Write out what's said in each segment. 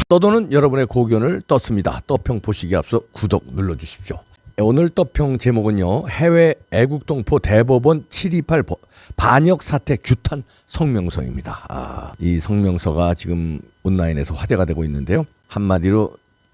떠도는 여러분의 고견을 떴습니다. 떠평 보시기 앞서 구독 눌러주십시오. 오늘 떠평 제목은요, 해외 애국동포 대법원 728 반역 사태 규탄 성명서입니다. 이 성명서가 지금 온라인에서 화제가 되고 있는데요. 한마디로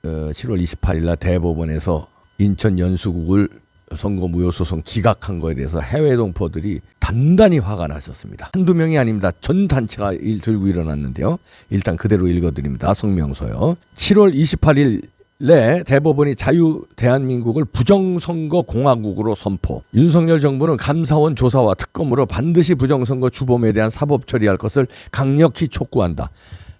7월 28일 날 대법원에서 인천 연수구를 선거 무효소송 기각한 거에 대해서 해외 동포들이 단단히 화가 나셨습니다. 한두 명이 아닙니다. 전 단체가 들고 일어났는데요. 일단 그대로 읽어드립니다. 성명서요. 7월 28일 내 대법원이 자유 대한민국을 부정선거 공화국으로 선포. 윤석열 정부는 감사원 조사와 특검으로 반드시 부정선거 주범에 대한 사법 처리할 것을 강력히 촉구한다.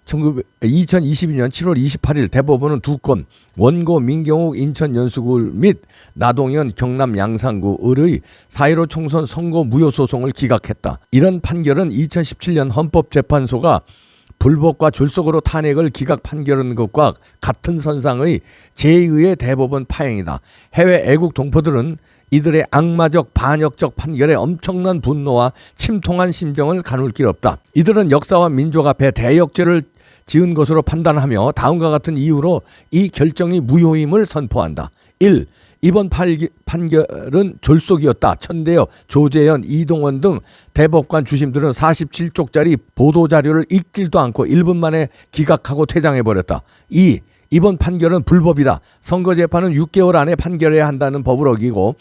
2022년 7월 28일 대법원은 두 건 원고 민경욱 인천 연수구 및 나동현 경남 양산구의 4.15 총선 선거 무효소송을 기각했다. 이런 판결은 2017년 헌법재판소가 불법과 졸속으로 탄핵을 기각 판결한 것과 같은 선상의 제2의 대법원 파행이다. 해외 애국 동포들은 이들의 악마적 반역적 판결에 엄청난 분노와 침통한 심정을 가눌 길 없다. 이들은 역사와 민족 앞에 대역죄를 지은 것으로 판단하며 다음과 같은 이유로 이 결정이 무효임을 선포한다. 1. 이번 판결은 졸속이었다. 천대엽, 조재현, 이동원 등 대법관 주심들은 47쪽짜리 보도자료를 읽지도 않고 1분 만에 기각하고 퇴장해버렸다. 2. 이번 판결은 불법이다. 선거재판은 6개월 안에 판결해야 한다는 법을 어기고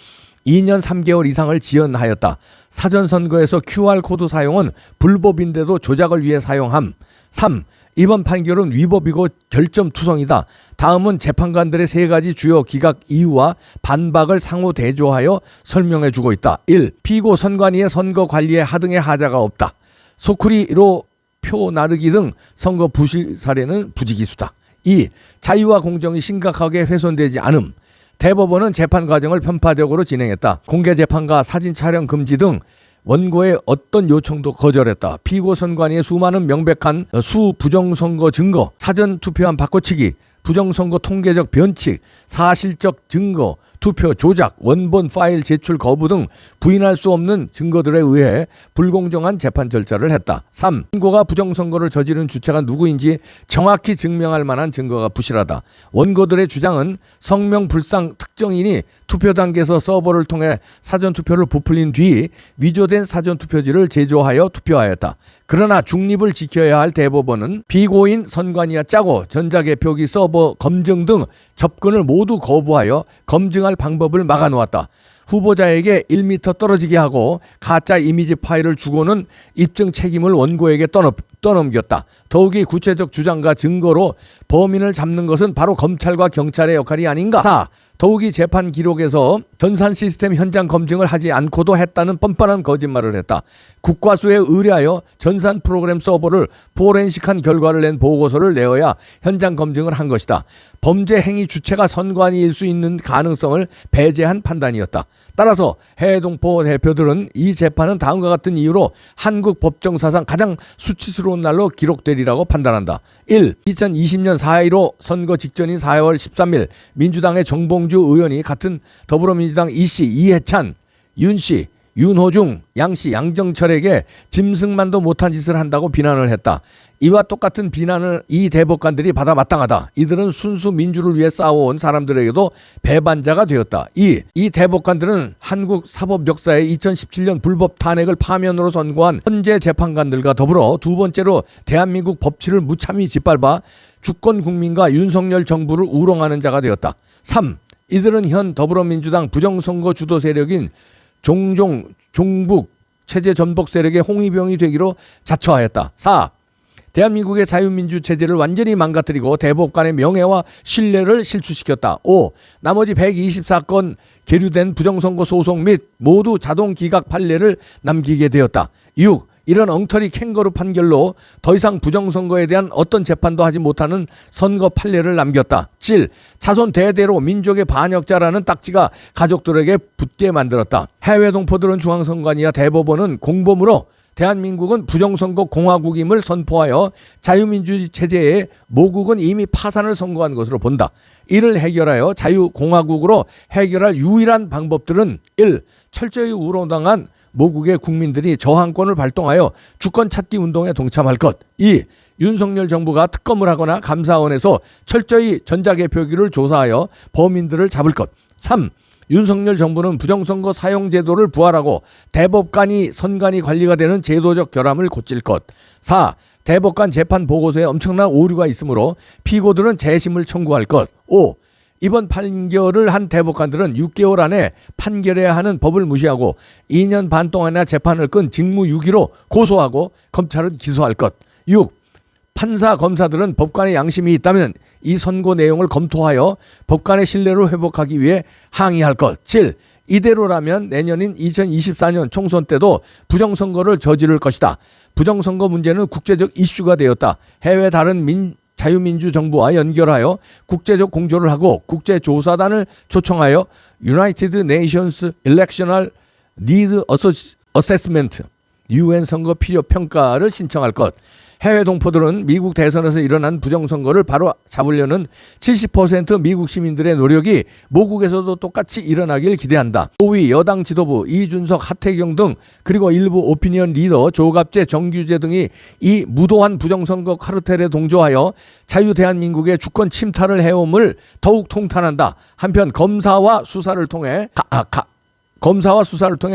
2년 3개월 이상을 지연하였다. 사전선거에서 QR코드 사용은 불법인데도 조작을 위해 사용함. 3. 이번 판결은 위법이고 결점투성이다. 다음은 재판관들의 세 가지 주요 기각 이유와 반박을 상호 대조하여 설명해 주고 있다. 1. 피고 선관위의 선거 관리에 하등의 하자가 없다. 소쿠리로 표 나르기 등 선거 부실 사례는 부지기수다. 2. 자유와 공정이 심각하게 훼손되지 않음. 대법원은 재판 과정을 편파적으로 진행했다. 공개 재판과 사진 촬영 금지 등 원고의 어떤 요청도 거절했다. 피고 선관위의 수많은 명백한 부정선거 증거, 사전투표한 바꿔치기, 부정선거 통계적 변칙, 사실적 증거, 투표 조작, 원본 파일 제출 거부 등 부인할 수 없는 증거들에 의해 불공정한 재판 절차를 했다. 3. 원고가 부정선거를 저지른 주체가 누구인지 정확히 증명할 만한 증거가 부실하다. 원고들의 주장은 성명불상 특정인이 투표 단계에서 서버를 통해 사전투표를 부풀린 뒤 위조된 사전투표지를 제조하여 투표하였다. 그러나 중립을 지켜야 할 대법원은 피고인 선관위와 짜고 전자개표기 서버 검증 등 접근을 모두 거부하여 검증할 방법을 막아놓았다. 후보자에게 1m 떨어지게 하고 가짜 이미지 파일을 주고는 입증 책임을 원고에게 떠넘겼다. 더욱이 구체적 주장과 증거로 범인을 잡는 것은 바로 검찰과 경찰의 역할이 아닌가. 4. 더욱이 재판 기록에서 전산 시스템 현장 검증을 하지 않고도 했다는 뻔뻔한 거짓말을 했다. 국과수에 의뢰하여 전산 프로그램 서버를 포렌식한 결과를 낸 보고서를 내어야 현장 검증을 한 것이다. 범죄 행위 주체가 선관위일 수 있는 가능성을 배제한 판단이었다. 따라서 해외 동포 대표들은 이 재판은 다음과 같은 이유로 한국 법정 사상 가장 수치스러운 날로 기록되리라고 판단한다. 1. 2020년 4.15 선거 직전인 4월 13일 민주당의 정봉주 의원이 같은 더불어민주당 이씨, 이해찬, 윤씨, 윤호중, 양씨, 양정철에게 짐승만도 못한 짓을 한다고 비난을 했다. 이와 똑같은 비난을 이 대법관들이 받아 마땅하다. 이들은 순수 민주를 위해 싸워온 사람들에게도 배반자가 되었다. 2. 이 대법관들은 한국 사법 역사의 2017년 불법 탄핵을 파면으로 선고한 헌재 재판관들과 더불어 두 번째로 대한민국 법치를 무참히 짓밟아 주권 국민과 윤석열 정부를 우롱하는 자가 되었다. 3. 이들은 현 더불어민주당 부정선거 주도 세력인 종북 체제 전복 세력의 홍위병이 되기로 자처하였다. 4. 대한민국의 자유민주 체제를 완전히 망가뜨리고 대법관의 명예와 신뢰를 실추시켰다. 5. 나머지 124건 계류된 부정선거 소송 및 모두 자동 기각 판례를 남기게 되었다. 6. 이런 엉터리 캥거루 판결로 더 이상 부정선거에 대한 어떤 재판도 하지 못하는 선거 판례를 남겼다. 7. 자손 대대로 민족의 반역자라는 딱지가 가족들에게 붙게 만들었다. 해외 동포들은 중앙선관위와 대법원은 공범으로 대한민국은 부정선거 공화국임을 선포하여 자유민주주의 체제의 모국은 이미 파산을 선고한 것으로 본다. 이를 해결하여 자유공화국으로 해결할 유일한 방법들은 1. 철저히 우롱당한 모국의 국민들이 저항권을 발동하여 주권 찾기 운동에 동참할 것. 2. 윤석열 정부가 특검을 하거나 감사원에서 철저히 전자개표기를 조사하여 범인들을 잡을 것. 3. 윤석열 정부는 부정선거 사용제도를 부활하고 대법관이 선관위 관리가 되는 제도적 결함을 고칠 것. 4. 대법관 재판 보고서에 엄청난 오류가 있으므로 피고들은 재심을 청구할 것. 5. 이번 판결을 한 대법관들은 6개월 안에 판결해야 하는 법을 무시하고 2년 반 동안이나 재판을 끈 직무유기로 고소하고 검찰은 기소할 것. 6. 판사, 검사들은 법관의 양심이 있다면 이 선고 내용을 검토하여 법관의 신뢰를 회복하기 위해 항의할 것. 7. 이대로라면 내년인 2024년 총선 때도 부정선거를 저지를 것이다. 부정선거 문제는 국제적 이슈가 되었다. 해외 다른 자유민주 정부와 연결하여 국제적 공조를 하고 국제조사단을 초청하여 United Nations Electoral Need Assessment UN 선거 필요 평가를 신청할 것. 해외 동포들은 미국 대선에서 일어난 부정선거를 바로 잡으려는 70% 미국 시민들의 노력이 모국에서도 똑같이 일어나길 기대한다. 5위 여당 지도부 이준석, 하태경 등 그리고 일부 오피니언 리더 조갑재, 정규재 등이 이 무도한 부정선거 카르텔에 동조하여 자유대한민국의 주권 침탈을 해옴을 더욱 통탄한다. 한편 검사와 수사를 통해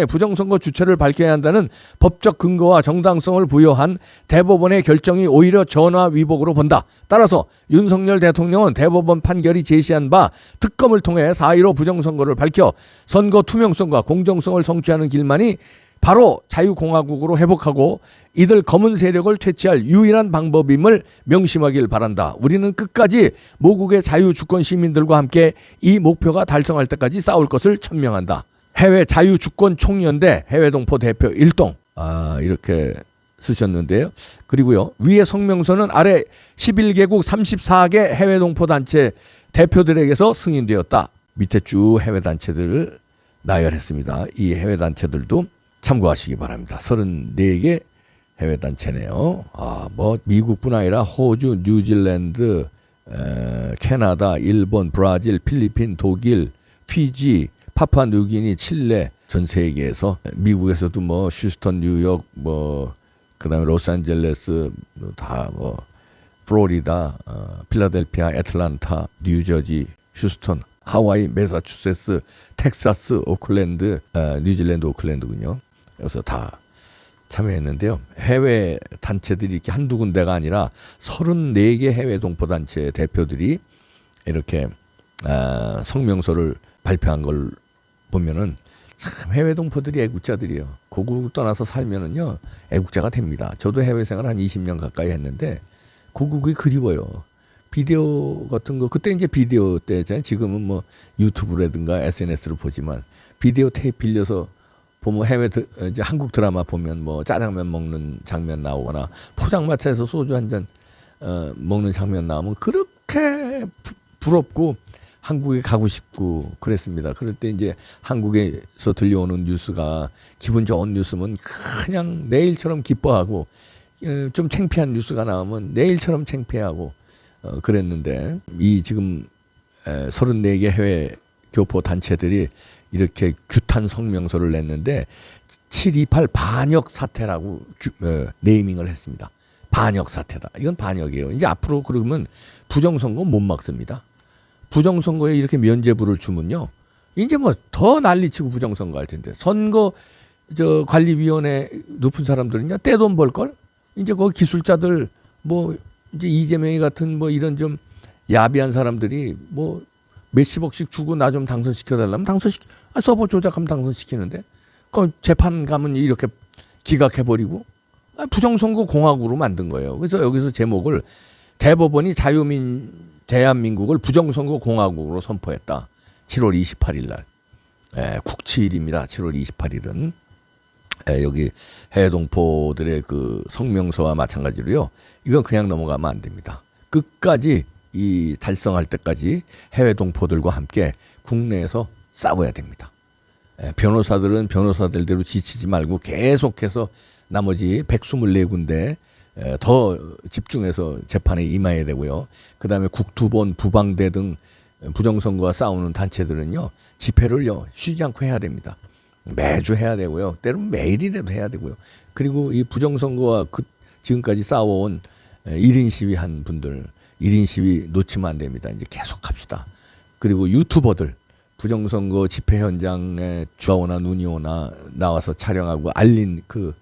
부정선거 주체를 밝혀야 한다는 법적 근거와 정당성을 부여한 대법원의 결정이 오히려 전화위복으로 본다. 따라서 윤석열 대통령은 대법원 판결이 제시한 바 특검을 통해 4.15 부정선거를 밝혀 선거 투명성과 공정성을 성취하는 길만이 바로 자유공화국으로 회복하고 이들 검은 세력을 퇴치할 유일한 방법임을 명심하길 바란다. 우리는 끝까지 모국의 자유주권 시민들과 함께 이 목표가 달성할 때까지 싸울 것을 천명한다. 해외 자유주권총연대 해외동포 대표 일동 이렇게 쓰셨는데요. 그리고요, 위의 성명서는 아래 11개국 34개 해외동포 단체 대표들에게서 승인되었다. 밑에 쭉 해외 단체들을 나열했습니다. 이 해외 단체들도 참고하시기 바랍니다. 34개 해외 단체네요. 미국뿐 아니라 호주, 뉴질랜드, 캐나다, 일본, 브라질, 필리핀, 독일, 피지, 파푸아뉴기니, 칠레, 전 세계에서 미국에서도 휴스턴, 뉴욕, 그다음에 로스앤젤레스, 플로리다, 필라델피아, 애틀란타, 뉴저지, 휴스턴, 하와이, 매사추세츠, 텍사스, 오클랜드, 뉴질랜드 오클랜드군요. 여기서 다 참여했는데요. 해외 단체들이 이렇게 한두 군데가 아니라 34개 해외 동포단체 대표들이 이렇게 성명서를 발표한 걸 보면은 참 해외 동포들이 애국자들이요. 고국을 떠나서 살면은요 애국자가 됩니다. 저도 해외 생활 한 20년 가까이 했는데 고국이 그리워요. 비디오 같은 거 그때 이제 비디오 때잖아요. 지금은 유튜브라든가 SNS로 보지만 비디오 테이프 빌려서 보면 이제 한국 드라마 보면 짜장면 먹는 장면 나오거나 포장마차에서 소주 한 잔 먹는 장면 나오면 그렇게 부럽고 한국에 가고 싶고 그랬습니다. 그럴 때 이제 한국에서 들려오는 뉴스가 기분 좋은 뉴스면 그냥 내일처럼 기뻐하고 좀 창피한 뉴스가 나오면 내일처럼 창피하고 그랬는데 이 지금 34개 해외 교포 단체들이 이렇게 규탄 성명서를 냈는데 728 반역 사태라고 네이밍을 했습니다. 반역 사태다. 이건 반역이에요. 이제 앞으로 그러면 부정선거 못 막습니다. 부정선거에 이렇게 면죄부를 주면요, 이제 더 난리치고 부정선거 할 텐데 선거 관리위원회 높은 사람들은요 떼돈 벌 걸 이제 거기 기술자들 이제 이재명이 같은 이런 좀 야비한 사람들이 몇십억씩 주고 나 좀 당선시켜달라면 서버 조작하면 당선시키는데 그 재판 가면 이렇게 기각해버리고 부정선거 공화국으로 만든 거예요. 그래서 여기서 제목을 대법원이 대한민국을 부정선거 공화국으로 선포했다. 7월 28일 날. 국치일입니다. 7월 28일은. 여기 해외동포들의 그 성명서와 마찬가지로요. 이건 그냥 넘어가면 안 됩니다. 끝까지 이 달성할 때까지 해외동포들과 함께 국내에서 싸워야 됩니다. 변호사들은 변호사들대로 지치지 말고 계속해서 나머지 124군데 더 집중해서 재판에 임해야 되고요. 그 다음에 국토본, 부방대 등 부정선거와 싸우는 단체들은요. 집회를요. 쉬지 않고 해야 됩니다. 매주 해야 되고요. 때로는 매일이라도 해야 되고요. 그리고 이 부정선거와 지금까지 싸워온 1인 시위 한 분들 1인 시위 놓치면 안 됩니다. 이제 계속 합시다. 그리고 유튜버들 부정선거 집회 현장에 주가 오나 눈이 오나 나와서 촬영하고 알린 그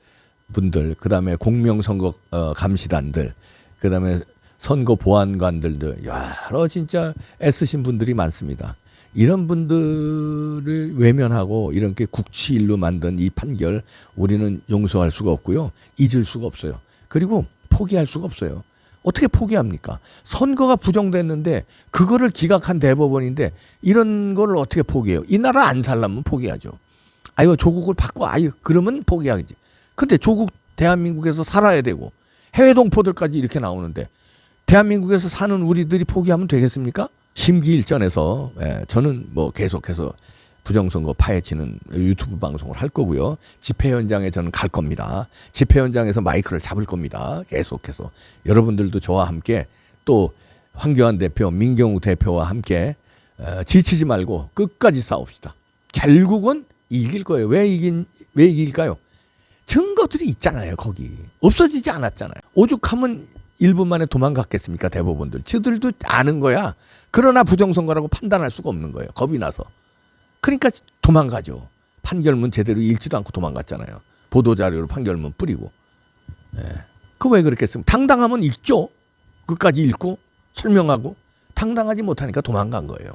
분들, 그다음에 공명선거 감시단들, 그다음에 선거 보안관들도 여러 진짜 애쓰신 분들이 많습니다. 이런 분들을 외면하고 이렇게 국치일로 만든 이 판결 우리는 용서할 수가 없고요. 잊을 수가 없어요. 그리고 포기할 수가 없어요. 어떻게 포기합니까? 선거가 부정됐는데 그거를 기각한 대법원인데 이런 걸 어떻게 포기해요? 이 나라 안 살려면 포기하죠. 아유 조국을 바꿔 아유 그러면 포기하지. 근데 조국 대한민국에서 살아야 되고 해외 동포들까지 이렇게 나오는데 대한민국에서 사는 우리들이 포기하면 되겠습니까? 심기일전에서 저는 뭐 계속해서 부정선거 파헤치는 유튜브 방송을 할 거고요. 집회 현장에 저는 갈 겁니다. 집회 현장에서 마이크를 잡을 겁니다. 계속해서 여러분들도 저와 함께 또 황교안 대표, 민경욱 대표와 함께 지치지 말고 끝까지 싸웁시다. 결국은 이길 거예요. 왜 이길까요? 증거들이 있잖아요. 거기 없어지지 않았잖아요. 오죽하면 1분 만에 도망갔겠습니까? 대법원들. 저들도 아는 거야. 그러나 부정선거라고 판단할 수가 없는 거예요. 겁이 나서. 그러니까 도망가죠. 판결문 제대로 읽지도 않고 도망갔잖아요. 보도자료로 판결문 뿌리고. 그 왜 그렇겠습니까? 당당하면 읽죠. 끝까지 읽고 설명하고. 당당하지 못하니까 도망간 거예요.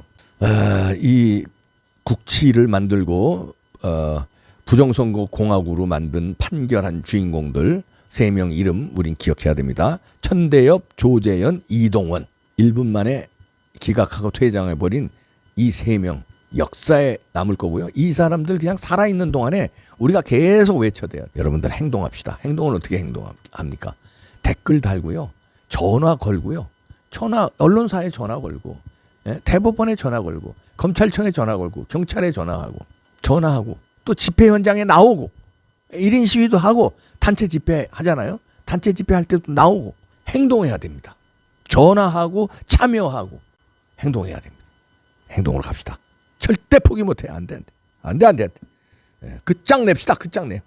이 국치를 만들고 부정선거 공화국으로 만든 판결한 주인공들 3명 이름 우린 기억해야 됩니다. 천대엽, 조재현, 이동원. 1분 만에 기각하고 퇴장해버린 이 3명. 역사에 남을 거고요. 이 사람들 그냥 살아있는 동안에 우리가 계속 외쳐대요. 여러분들 행동합시다. 행동은 어떻게 행동합니까? 댓글 달고요. 전화 걸고요. 언론사에 전화 걸고, 대법원에 전화 걸고, 검찰청에 전화 걸고, 경찰에 전화하고, 또 집회 현장에 나오고, 1인 시위도 하고, 단체 집회 하잖아요. 단체 집회 할 때도 나오고, 행동해야 됩니다. 전화하고, 참여하고, 행동해야 됩니다. 행동으로 갑시다. 절대 포기 못해. 안 돼. 끝장 냅시다. 끝장 내.